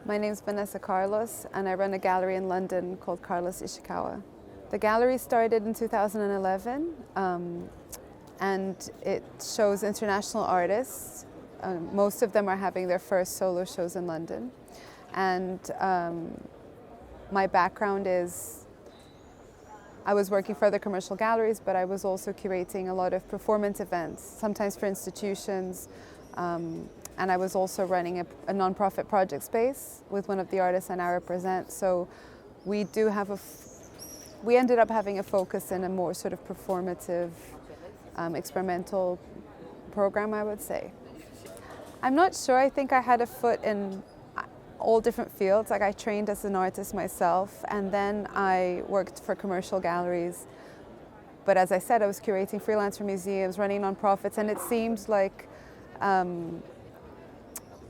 My name is Vanessa Carlos, and I run a gallery in London called Carlos Ishikawa. The gallery started in 2011, and it shows international artists. Most of them are having their first solo shows in London. And my background is I was working for other commercial galleries, but I was also curating a lot of performance events, sometimes for institutions. And I was also running a non-profit project space with one of the artists I now represent. So we do have we ended up having a focus in a more sort of performative, experimental program, I would say. I'm not sure. I think I had a foot in all different fields. Like I trained as an artist myself, and then I worked for commercial galleries. But as I said, I was curating freelance for museums, running nonprofits, and it seemed like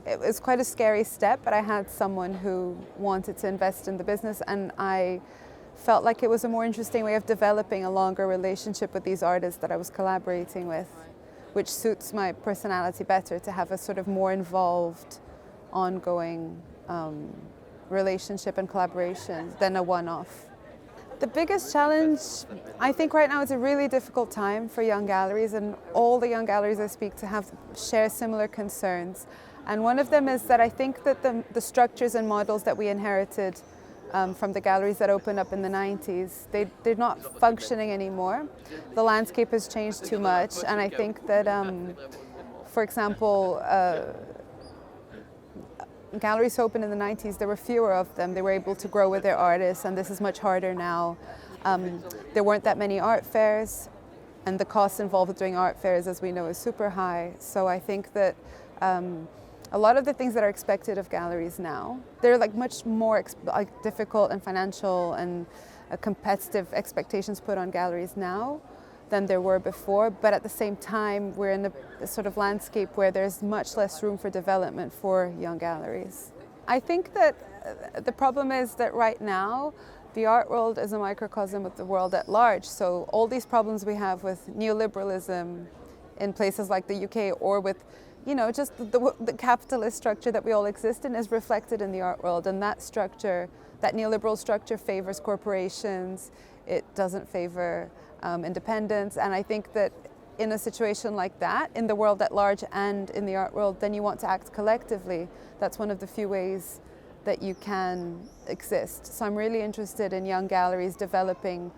it was quite a scary step, but I had someone who wanted to invest in the business, and I felt like it was a more interesting way of developing a longer relationship with these artists that I was collaborating with, which suits my personality better, to have a sort of more involved, ongoing relationship and collaboration than a one-off. The biggest challenge, I think right now, it's a really difficult time for young galleries, and all the young galleries I speak to share similar concerns. And one of them is that I think that the structures and models that we inherited from the galleries that opened up in the 90s, they're not functioning anymore. The landscape has changed too much, and I think that, for example, galleries opened in the 90s, there were fewer of them. They were able to grow with their artists, and this is much harder now. There weren't that many art fairs, and the costs involved with doing art fairs, as we know, is super high. So I think that a lot of the things that are expected of galleries now, they're like much more difficult and financial and competitive expectations put on galleries now than there were before. But at the same time, we're in a sort of landscape where there's much less room for development for young galleries. I think that the problem is that right now, the art world is a microcosm of the world at large. So all these problems we have with neoliberalism in places like the UK, or with just the capitalist structure that we all exist in, is reflected in the art world. And that structure, that neoliberal structure, favors corporations. It doesn't favor independence. And I think that in a situation like that, in the world at large and in the art world, then you want to act collectively. That's one of the few ways that you can exist. So I'm really interested in young galleries developing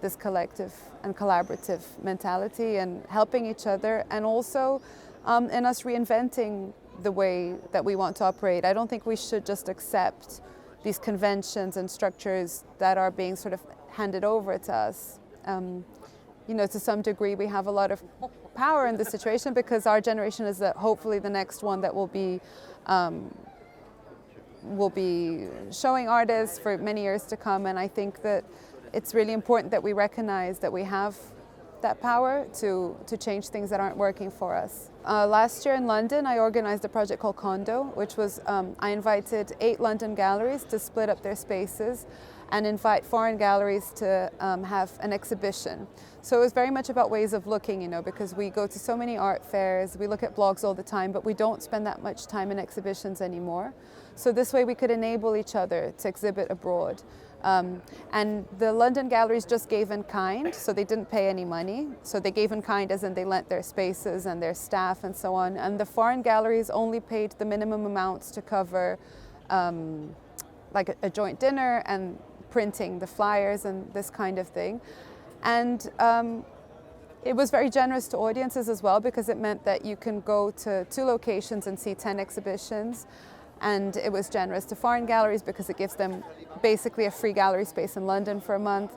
this collective and collaborative mentality and helping each other, and also in us reinventing the way that we want to operate. I don't think we should just accept these conventions and structures that are being sort of handed over to us. To some degree, we have a lot of power in this situation because our generation is hopefully the next one that will be showing artists for many years to come. And I think that it's really important that we recognize that we have that power to change things that aren't working for us. Last year in London, I organized a project called Condo, which was, I invited 8 London galleries to split up their spaces and invite foreign galleries to have an exhibition. So it was very much about ways of looking, because we go to so many art fairs, we look at blogs all the time, but we don't spend that much time in exhibitions anymore. So this way we could enable each other to exhibit abroad. And the London galleries just gave in kind, so they didn't pay any money. So they gave in kind as in they lent their spaces and their staff and so on. And the foreign galleries only paid the minimum amounts to cover like a joint dinner and printing the flyers and this kind of thing. And it was very generous to audiences as well, because it meant that you can go to 2 locations and see 10 exhibitions. And it was generous to foreign galleries because it gives them basically a free gallery space in London for a month.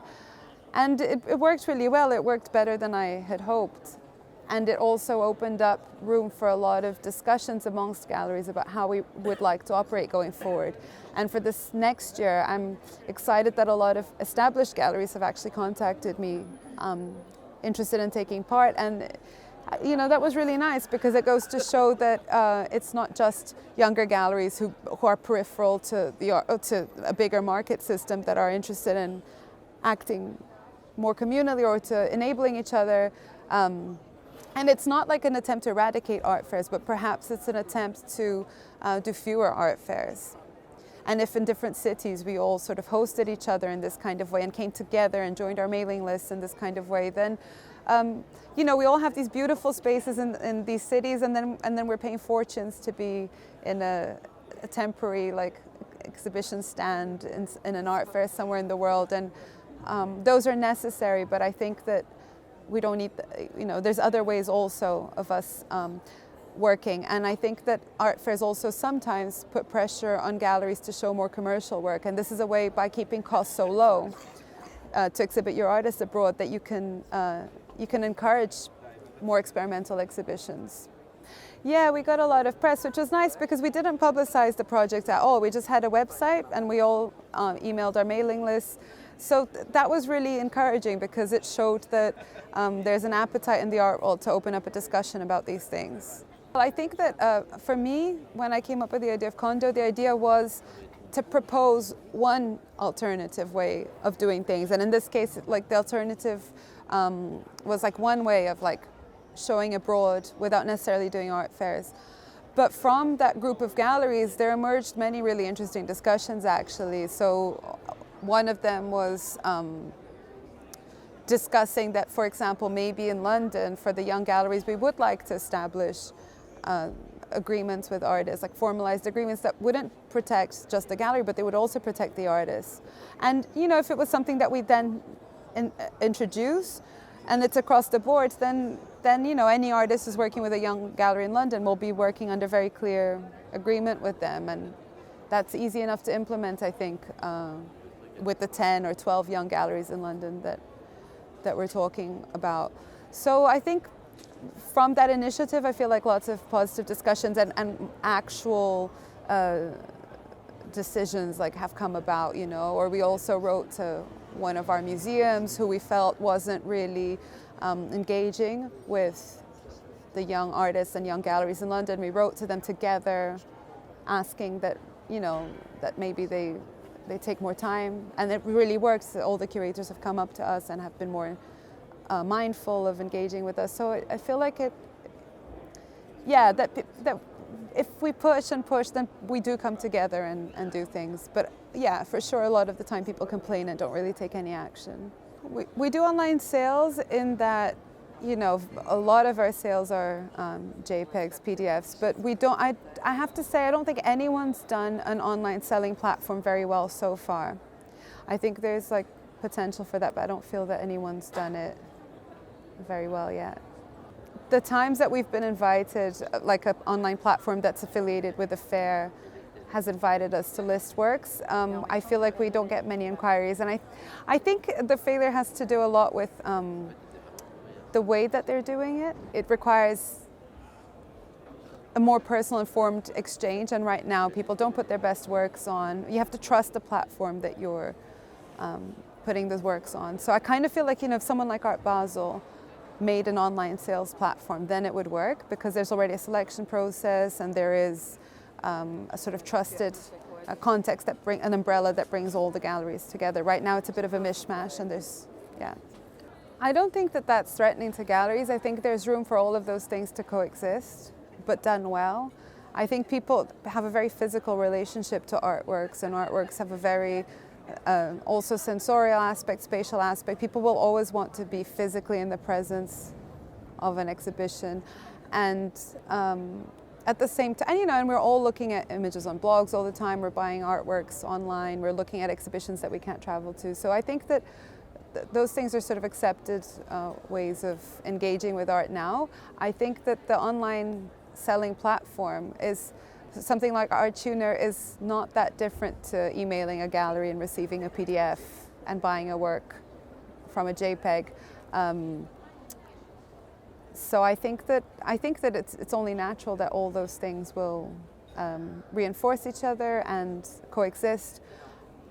And it worked really well. It worked better than I had hoped. And it also opened up room for a lot of discussions amongst galleries about how we would like to operate going forward. And for this next year, I'm excited that a lot of established galleries have actually contacted me, interested in taking part. And that was really nice, because it goes to show that it's not just younger galleries who are peripheral to a bigger market system that are interested in acting more communally or to enabling each other. And it's not like an attempt to eradicate art fairs, but perhaps it's an attempt to do fewer art fairs. And if in different cities we all sort of hosted each other in this kind of way and came together and joined our mailing lists in this kind of way, then we all have these beautiful spaces in these cities, and then we're paying fortunes to be in a temporary exhibition stand in an art fair somewhere in the world. And those are necessary, but I think that we don't need, there's other ways also of us working. And I think that art fairs also sometimes put pressure on galleries to show more commercial work. And this is a way, by keeping costs so low to exhibit your artists abroad, that you can encourage more experimental exhibitions. Yeah, we got a lot of press, which was nice because we didn't publicize the project at all. We just had a website and we all emailed our mailing lists. So that was really encouraging because it showed that there's an appetite in the art world to open up a discussion about these things. Well, I think that for me, when I came up with the idea of Condo, the idea was to propose one alternative way of doing things. And in this case, the alternative was one way of showing abroad without necessarily doing art fairs. But from that group of galleries, there emerged many really interesting discussions, actually. So one of them was discussing that, for example, maybe in London, for the young galleries, we would like to establish agreements with artists, formalized agreements that wouldn't protect just the gallery, but they would also protect the artists. And, if it was something that we then introduce, and it's across the board, then any artist who's working with a young gallery in London will be working under very clear agreement with them. And that's easy enough to implement, I think, with the 10 or 12 young galleries in London that we're talking about. So I think from that initiative, I feel like lots of positive discussions and actual decisions have come about, or we also wrote to one of our museums who we felt wasn't really engaging with the young artists and young galleries in London. We wrote to them together asking that, that maybe they take more time, and it really works. All the curators have come up to us and have been more mindful of engaging with us. So I feel like that if we push and push, then we do come together and do things. But yeah, for sure, a lot of the time people complain and don't really take any action. We do online sales in that, a lot of our sales are JPEGs, PDFs, but we don't, I have to say, I don't think anyone's done an online selling platform very well so far. I think there's potential for that, but I don't feel that anyone's done it very well yet. The times that we've been invited, an online platform that's affiliated with a fair has invited us to list works, I feel like we don't get many inquiries. And I think the failure has to do a lot with the way that they're doing it. It requires a more personal, informed exchange, and right now people don't put their best works on. You have to trust the platform that you're putting those works on. So I kind of feel like, if someone like Art Basel made an online sales platform, then it would work, because there's already a selection process and there is a sort of trusted context an umbrella that brings all the galleries together. Right now it's a bit of a mishmash, and I don't think that that's threatening to galleries. I think there's room for all of those things to coexist, but done well. I think people have a very physical relationship to artworks, and artworks have a very also sensorial aspect, spatial aspect. People will always want to be physically in the presence of an exhibition, and at the same time, and we're all looking at images on blogs all the time. We're buying artworks online. We're looking at exhibitions that we can't travel to. So I think that those things are sort of accepted ways of engaging with art now. I think that the online selling platform is something like ArtTuner is not that different to emailing a gallery and receiving a PDF and buying a work from a JPEG. So I think that it's only natural that all those things will reinforce each other and coexist.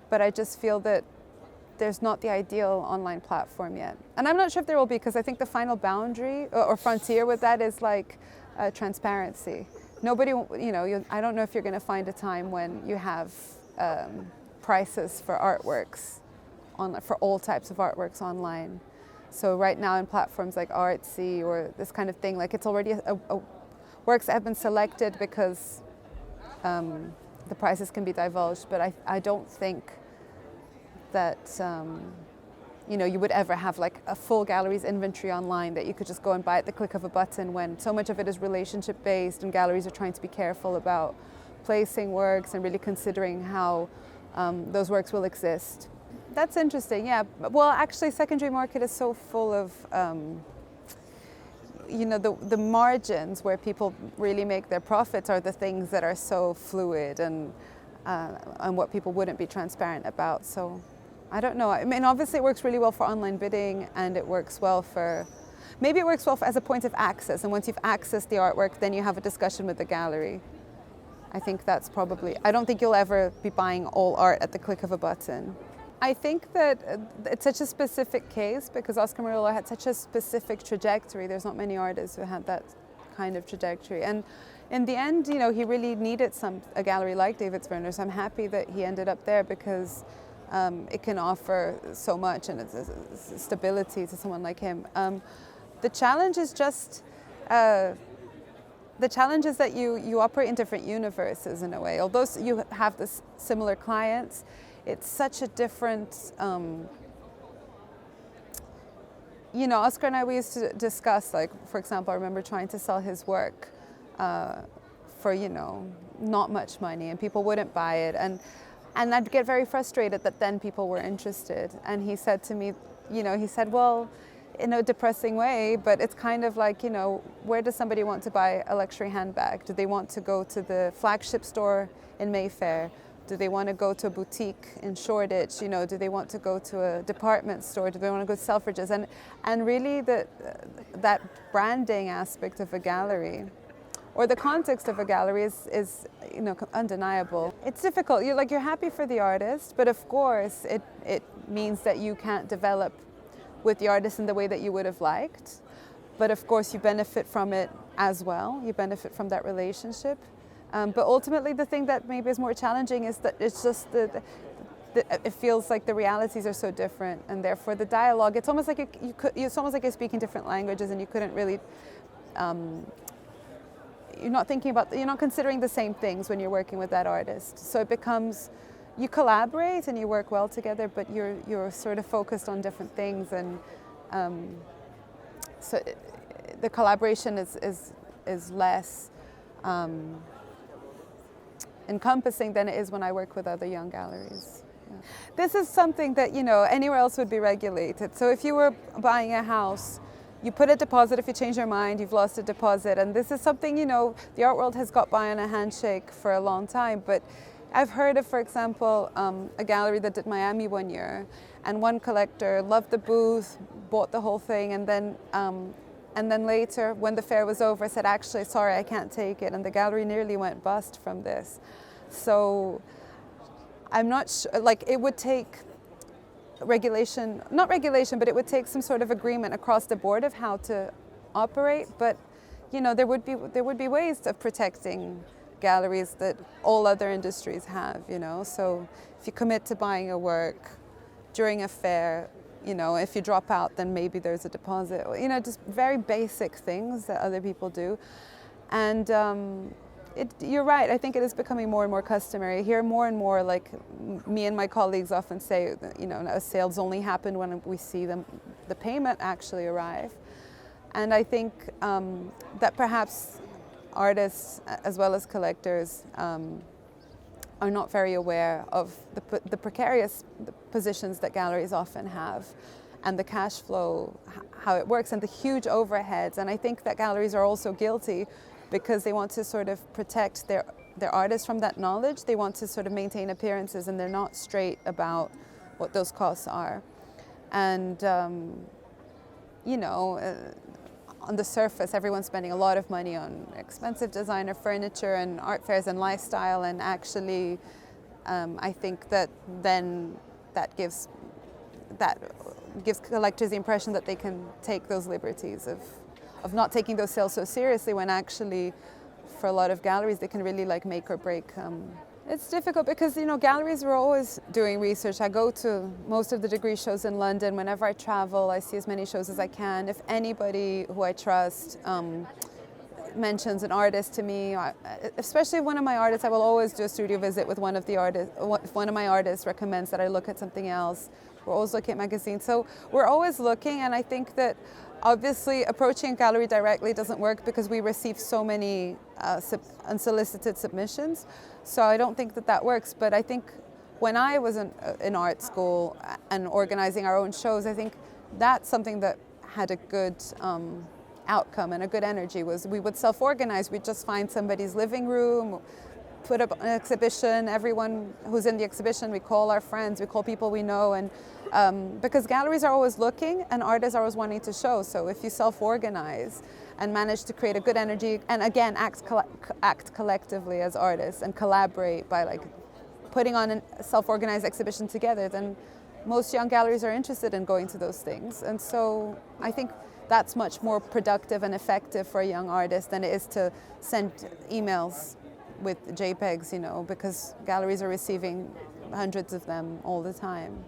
But I just feel that there's not the ideal online platform yet. And I'm not sure if there will be, because I think the final boundary or frontier with that is transparency. Nobody, I don't know if you're going to find a time when you have prices for artworks, for all types of artworks online. So right now in platforms like Artsy or this kind of thing, like it's already works that have been selected because the prices can be divulged, but I don't think that you would ever have like a full gallery's inventory online that you could just go and buy at the click of a button, when so much of it is relationship based and galleries are trying to be careful about placing works and really considering how those works will exist. That's interesting, yeah. Well, actually, secondary market is so full of the margins where people really make their profits are the things that are so fluid and what people wouldn't be transparent about. So I don't know. I mean, obviously it works really well for online bidding, and it works well as a point of access. And once you've accessed the artwork, then you have a discussion with the gallery. I think that's probably, I don't think you'll ever be buying all art at the click of a button. I think that it's such a specific case because Oscar Marilla had such a specific trajectory. There's not many artists who had that kind of trajectory. And in the end, he really needed a gallery like David Zwirner. So I'm happy that he ended up there because it can offer so much, and it's a stability to someone like him. The challenge is just, that you operate in different universes in a way. Although you have this similar clients, it's such a different, Oscar and I, we used to discuss, like, for example, I remember trying to sell his work for, not much money, and people wouldn't buy it. And I'd get very frustrated that then people were interested. And he said to me, well, in a depressing way, but it's kind of like, where does somebody want to buy a luxury handbag? Do they want to go to the flagship store in Mayfair? Do they want to go to a boutique in Shoreditch? Do they want to go to a department store? Do they want to go to Selfridges? And really that branding aspect of a gallery, or the context of a gallery, is undeniable. It's difficult. You're happy for the artist, but of course it means that you can't develop with the artist in the way that you would have liked. But of course you benefit from it as well. You benefit from that relationship. But ultimately the thing that maybe is more challenging is that it's just it feels like the realities are so different, and therefore the dialogue, it's almost like it's almost like you're speaking different languages, and you couldn't really you're not considering the same things when you're working with that artist. So it becomes, you collaborate and you work well together, but you're sort of focused on different things, and so the collaboration is less encompassing than it is when I work with other young galleries. Yeah. This is something that anywhere else would be regulated. So if you were buying a house, you put a deposit. If you change your mind, you've lost a deposit. And this is something, the art world has got by on a handshake for a long time. But I've heard of, for example, a gallery that did Miami one year, and one collector loved the booth, bought the whole thing, and then later, when the fair was over, said, actually, sorry, I can't take it. And the gallery nearly went bust from this. So I'm not sure, it would take not regulation, but it would take some sort of agreement across the board of how to operate. But, there would be ways of protecting galleries that all other industries have, So if you commit to buying a work during a fair, if you drop out, then maybe there's a deposit, just very basic things that other people do. And you're right, I think it is becoming more and more customary. I hear more and more, like me and my colleagues often say, sales only happen when we see the payment actually arrive. And I think that perhaps artists as well as collectors are not very aware of the precarious positions that galleries often have, and the cash flow, how it works, and the huge overheads. And I think that galleries are also guilty because they want to sort of protect their artists from that knowledge. They want to sort of maintain appearances, and they're not straight about what those costs are. And, on the surface, everyone's spending a lot of money on expensive designer furniture and art fairs and lifestyle, and actually I think that then that gives collectors the impression that they can take those liberties of not taking those sales so seriously, when actually for a lot of galleries they can really make or break It's difficult because, galleries are always doing research. I go to most of the degree shows in London. Whenever I travel, I see as many shows as I can. If anybody who I trust mentions an artist to me, especially one of my artists, I will always do a studio visit with one of the artists. If one of my artists recommends that I look at something else, we're always looking at magazines. So we're always looking, and I think that obviously approaching a gallery directly doesn't work because we receive so many unsolicited submissions. So I don't think that works. But I think when I was in art school and organizing our own shows, I think that's something that had a good outcome and a good energy. Was we would self-organize. We'd just find somebody's living room, put up an exhibition. Everyone who's in the exhibition, we call our friends, we call people we know, and because galleries are always looking and artists are always wanting to show. So if you self-organize and manage to create a good energy, and again act collectively as artists and collaborate by putting on a self-organized exhibition together, then most young galleries are interested in going to those things. And so I think that's much more productive and effective for a young artist than it is to send emails with JPEGs, because galleries are receiving hundreds of them all the time.